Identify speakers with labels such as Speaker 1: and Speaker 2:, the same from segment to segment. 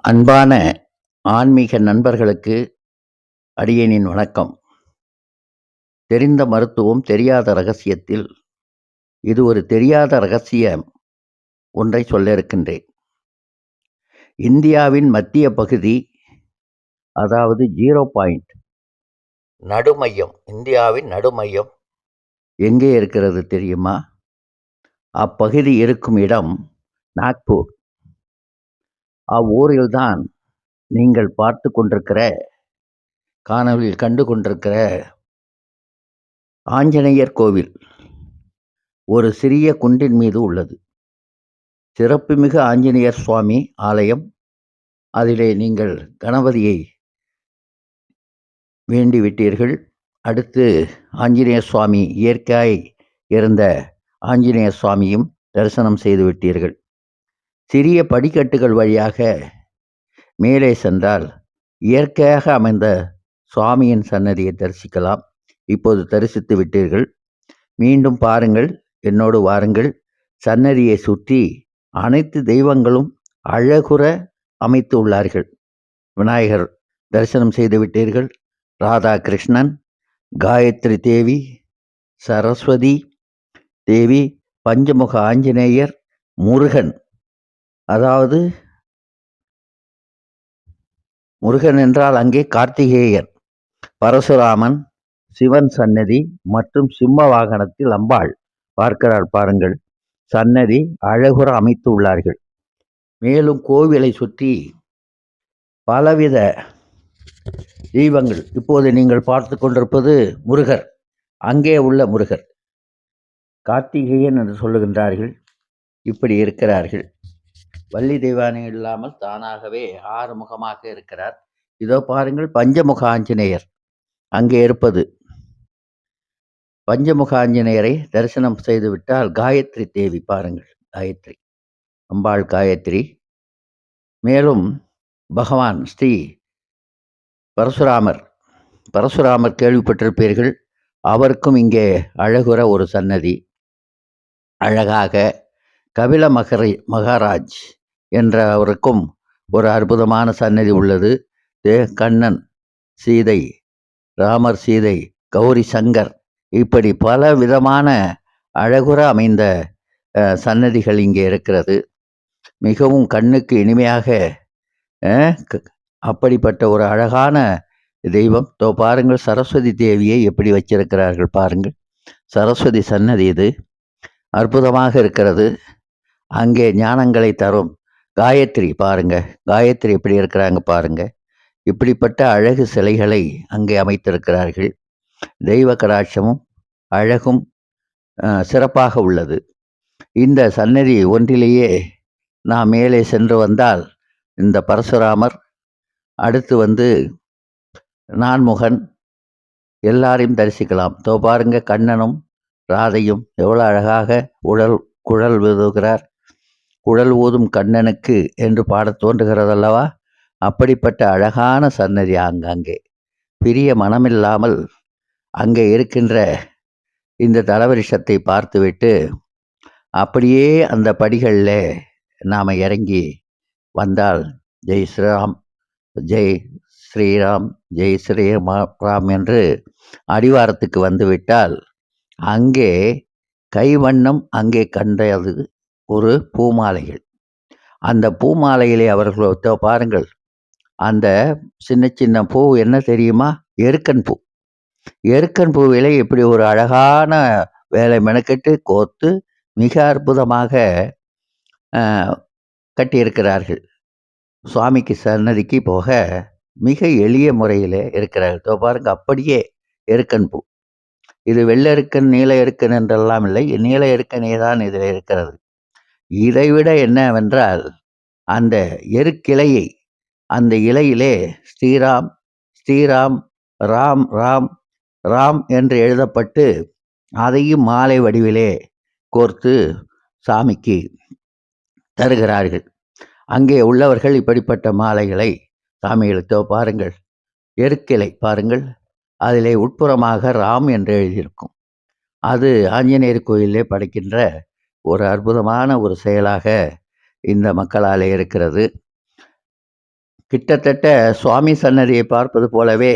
Speaker 1: அன்பான ஆன்மீக நண்பர்களுக்கு அடியேனின் வணக்கம். தெரிந்த மருத்துவம் தெரியாத ரகசியத்தில் இது ஒரு தெரியாத ரகசியம் ஒன்றை சொல்ல இருக்கின்றேன். இந்தியாவின் மத்திய பகுதி, அதாவது 0 பாயிண்ட் நடுமையம், இந்தியாவின் நடுமையம் எங்கே இருக்கிறது தெரியுமா? அப்பகுதி இருக்கும் இடம் நாக்பூர். அவ்வூரில்தான் நீங்கள் பார்த்து கொண்டிருக்கிற, காணொளியில் கண்டு கொண்டிருக்கிற ஆஞ்சநேயர் கோவில் ஒரு சிறிய குன்றின் மீது உள்ளது. சிறப்புமிகு ஆஞ்சநேயர் சுவாமி ஆலயம். அதிலே நீங்கள் கணபதியை வேண்டி விட்டீர்கள். அடுத்து ஆஞ்சநேயர் சுவாமி இயற்கையாய் இருந்த ஆஞ்சநேயர் சுவாமியும் தரிசனம் செய்து விட்டீர்கள். சிறிய படிக்கட்டுகள் வழியாக மேலே சென்றால் இயற்கையாக அமைந்த சுவாமியின் சன்னதியை தரிசிக்கலாம். இப்போது தரிசித்து விட்டீர்கள். மீண்டும் பாருங்கள், என்னோடு வாருங்கள். சன்னதியை சுற்றி அனைத்து தெய்வங்களும் அழகுற அமைத்து உள்ளார்கள். விநாயகர் தரிசனம் செய்து விட்டீர்கள். ராதா கிருஷ்ணன், காயத்ரி தேவி, சரஸ்வதி தேவி, பஞ்சமுக ஆஞ்சநேயர், முருகன், அதாவது முருகன் என்றால் அங்கே கார்த்திகேயன், பரசுராமன், சிவன் சன்னதி மற்றும் சிம்ம வாகனத்தில் அம்பாள் பார்க்கிறாள் பாருங்கள். சன்னதி அழகுற அமைத்து உள்ளார்கள். மேலும் கோவிலை சுற்றி பலவித தெய்வங்கள். இப்போது நீங்கள் பார்த்து கொண்டிருப்பது முருகர். அங்கே உள்ள முருகர் கார்த்திகேயன் என்று சொல்லுகின்றார்கள். இப்படி இருக்கிறார்கள். வள்ளி தெய்வானை இல்லாமல் தானாகவே ஆறுமுகமாக இருக்கிறார். இதோ பாருங்கள், பஞ்சமுக ஆஞ்சநேயர் அங்கே இருப்பது. பஞ்சமுக ஆஞ்சநேயரை தரிசனம் செய்துவிட்டால் காயத்ரி தேவி பாருங்கள், காயத்ரி அம்பாள் காயத்ரி. மேலும் பகவான் ஸ்ரீ பரசுராமர், பரசுராமர் கேள்விப்பட்டிருப்பீர்கள். அவருக்கும் இங்கே அழகுற ஒரு சன்னதி. அழகாக கபில மகாராஜ் என்ற அவருக்கும் ஒரு அற்புதமான சன்னதி உள்ளது. கண்ணன், சீதை, ராமர், சீதை, கௌரி சங்கர், இப்படி பல விதமான அழகுற அமைந்த சன்னதிகள் இங்கே இருக்கிறது. மிகவும் கண்ணுக்கு இனிமையாக அப்படிப்பட்ட ஒரு அழகான தெய்வம். பாருங்கள், சரஸ்வதி தேவியை எப்படி வச்சிருக்கிறார்கள் பாருங்கள். சரஸ்வதி சன்னதி இது அற்புதமாக இருக்கிறது. அங்கே ஞானங்களை தரும் காயத்ரி பாருங்க, காயத்ரி எப்படி இருக்கிறாங்க பாருங்க. இப்படிப்பட்ட அழகு சிலைகளை அங்கே அமைத்திருக்கிறார்கள். தெய்வ கடாட்சமும் அழகும் சிறப்பாக உள்ளது. இந்த சன்னதி ஒன்றிலேயே நாம் மேலே சென்று வந்தால் இந்த பரசுராமர், அடுத்து நான்முகன், எல்லாரையும் தரிசிக்கலாம். பாருங்க, கண்ணனும் ராதையும் எவ்வளோ அழகாக குழல் ஊதுகிறார். குழல் ஊதும் கண்ணனுக்கு என்று பாடத் தோன்றுகிறதல்லவா? அப்படிப்பட்ட அழகான சன்னதி அங்கே. பிரிய மனமில்லாமல் அங்கே இருக்கின்ற இந்த தலவரிஷத்தை பார்த்துவிட்டு அப்படியே அந்த படிகளில் நாம் இறங்கி வந்தால் ஜெய் ஸ்ரீராம், ஜெய் ஸ்ரீராம், ஜெய் ஸ்ரீராம் என்று அடிவாரத்துக்கு வந்துவிட்டால் அங்கே கைவண்ணம் அங்கே கண்டது ஒரு பூமாலைகள். அந்த பூமாலையிலே அவர்கள் பாருங்கள், அந்த சின்ன சின்ன பூ என்ன தெரியுமா? எருக்கன் பூ. எருக்கன் பூவிலே இப்படி ஒரு அழகான வேலை மெனக்கெட்டு கோர்த்து மிக அற்புதமாக கட்டியிருக்கிறார்கள். சுவாமிக்கு சன்னதிக்கு போக மிக எளிய முறையில் இருக்கிறார்கள். பாருங்க, அப்படியே எருக்கன் பூ. இது வெள்ளை எருக்கன், நீல எருக்கன் என்றெல்லாம் இல்லை, நீல எருக்கனே தான் இதில் இருக்கிறது. இதைவிட என்னவென்றால் அந்த எருக்கிளையை, அந்த இலையிலே ஸ்ரீராம் ஸ்ரீராம், ராம் ராம் ராம் என்று எழுதப்பட்டு அதையும் மாலை வடிவிலே கோர்த்து சாமிக்கு தருகிறார்கள். அங்கே உள்ளவர்கள் இப்படிப்பட்ட மாலைகளை சாமிகளுக்கு பாருங்கள். எருக்கிளை பாருங்கள், அதிலே உட்புறமாக ராம் என்று எழுதியிருக்கும். அது ஆஞ்சநேயர் கோயிலே படைக்கின்ற ஒரு அற்புதமான ஒரு செயலாக இந்த மக்களாலே இருக்கிறது. கிட்டத்தட்ட சுவாமி சன்னதியை பார்ப்பது போலவே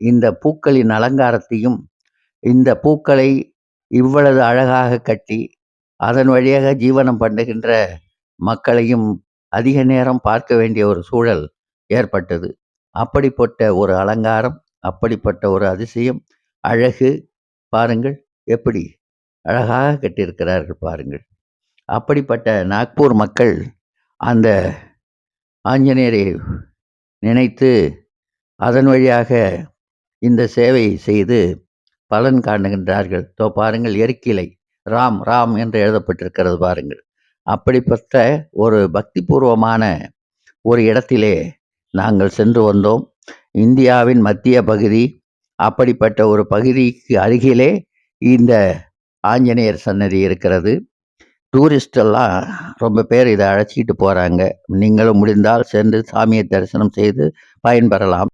Speaker 1: இந்த பூக்களின் அலங்காரத்தையும், இந்த பூக்களை இவ்வளவு அழகாக கட்டி, அதன் வழியாக ஜீவனம் பண்ணுகின்ற மக்களையும் அதிக நேரம் பார்க்க வேண்டிய ஒரு சூழல் ஏற்பட்டது. அப்படிப்பட்ட ஒரு அலங்காரம், அப்படிப்பட்ட ஒரு அதிசயம், அழகு பாருங்கள் எப்படி அழகாக கட்டியிருக்கிறார்கள் பாருங்கள். அப்படிப்பட்ட நாக்பூர் மக்கள் அந்த ஆஞ்சநேயரை நினைத்து அதன் வழியாக இந்த சேவை செய்து பலன் காணுகின்றார்கள். பாருங்கள், எருக்கிலை ராம் ராம் என்று எழுதப்பட்டிருக்கிறது பாருங்கள். அப்படிப்பட்ட ஒரு பக்திபூர்வமான ஒரு இடத்திலே நாங்கள் சென்று வந்தோம். இந்தியாவின் மத்திய பகுதி, அப்படிப்பட்ட ஒரு பகுதிக்கு அருகிலே இந்த ஆஞ்சநேயர் சன்னதி இருக்கிறது. டூரிஸ்ட் எல்லாம் ரொம்ப பேர் இதை அழைச்சிக்கிட்டு போகிறாங்க. நீங்களும் முடிந்தால் சென்று சாமியை தரிசனம் செய்து பயன்பெறலாம்.